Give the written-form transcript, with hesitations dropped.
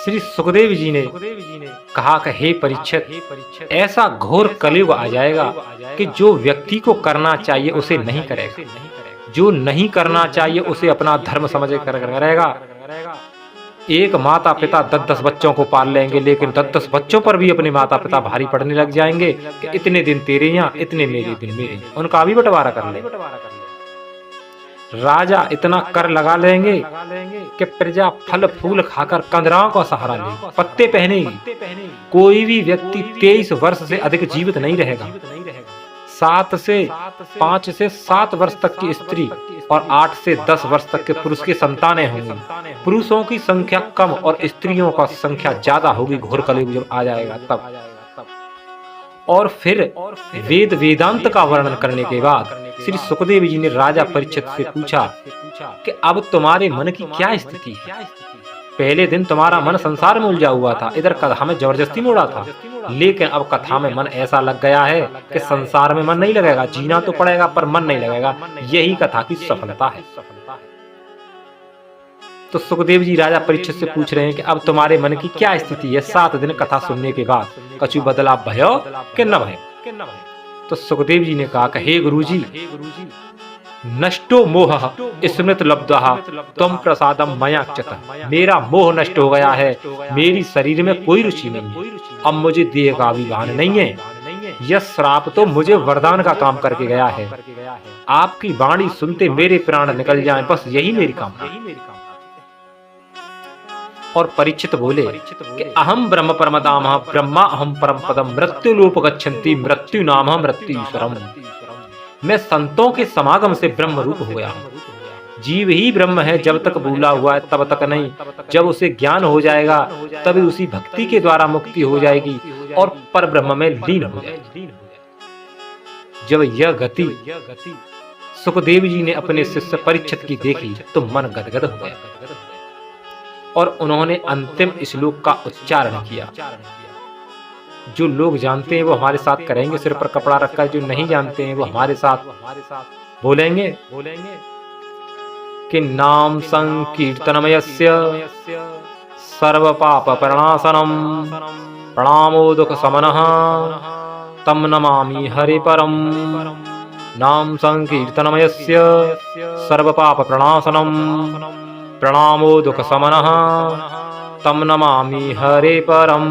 श्री सुखदेव जी ने कहा कि हे परीक्षित, ऐसा घोर कलयुग आ जाएगा कि जो व्यक्ति को करना चाहिए उसे नहीं करेगा, जो नहीं करना चाहिए उसे अपना धर्म समझ कर करेगा। एक माता पिता 10-10 बच्चों को पाल लेंगे, लेकिन 10-10 बच्चों पर भी अपने माता पिता भारी पड़ने लग जाएंगे कि इतने दिन तेरे यहाँ, इतने मेरे दिन मेरे, उनका भी बंटवारा कर ले। राजा इतना कर लगा लेंगे कि प्रजा फल फूल खाकर कंदराओं का सहारा ले, पत्ते पहनेगी। कोई भी व्यक्ति 23 वर्ष से अधिक जीवित नहीं रहेगा। 5 से 7 वर्ष तक की स्त्री और 8 से 10 वर्ष तक के पुरुष की संतानें होंगी। पुरुषों की संख्या कम और स्त्रियों का संख्या ज्यादा होगी। घोर कलयुग जब आ जाएगा तब। और फिर वेद वेदांत का वर्णन करने के बाद श्री सुखदेव जी ने राजा परीक्षित से पूछा कि अब तुम्हारे मन की क्या स्थिति है। पहले दिन तुम्हारा मन संसार में उलझा हुआ था, इधर कथा में जबरदस्ती मोड़ा था, लेकिन अब कथा में मन ऐसा लग गया है कि संसार में मन नहीं लगेगा। जीना तो पड़ेगा पर मन नहीं लगेगा। यही कथा की सफलता है। तो सुखदेव जी राजा परीक्षित से पूछ रहे हैं कि अब तुम्हारे मन की क्या स्थिति है 7 दिन कथा सुनने के बाद। कछु बदला भयो कि न भयो। तो सुखदेव जी ने कहा कि हे गुरुजी, नष्टो मोह स्मृत लब्धः त्वं प्रसादम मया क्षतः। मेरा मोह नष्ट हो गया है, मेरी शरीर में कोई रुचि नहीं है, अब मुझे देह का अभिमान नहीं है। यह श्राप तो मुझे वरदान का काम करके गया है। आपकी वाणी सुनते मेरे प्राण निकल जाएं, बस यही मेरी कामना। और परीक्षित बोले कि अहम ब्रह्म परमदामः ब्रह्मा अहम परम पदम मृत्युलोप गच्छन्ति मृत्यु नामः मृत्युईश्वरम्। मैं संतों के समागम से ब्रह्म रूप हो गया हूँ। जीव ही ब्रह्म है, जब तक भूला हुआ है तब तक नहीं। जब उसे ज्ञान हो जाएगा तभी उसी भक्ति के द्वारा मुक्ति हो जाएगी और पर ब्रह्म में लीन हो जाएगी। जब यह गति सुखदेव जी ने अपने शिष्य परीक्षित की देखी तो मन गदगद हो गया और उन्होंने अंतिम श्लोक का उच्चारण किया। जो लोग जानते हैं वो हमारे साथ करेंगे सिर पर कपड़ा रखकर, जो नहीं जानते हैं वो हमारे साथ बोलेंगे कि नाम संकीर्तनमयस्य सर्व पाप प्रणाशनम प्रणामो दुख समनः तम नमामि हरे परम। नाम संकीर्तनमयस्य सर्व पाप प्रणाशनम प्रणामो दुख समनः तम नमामि हरे परम।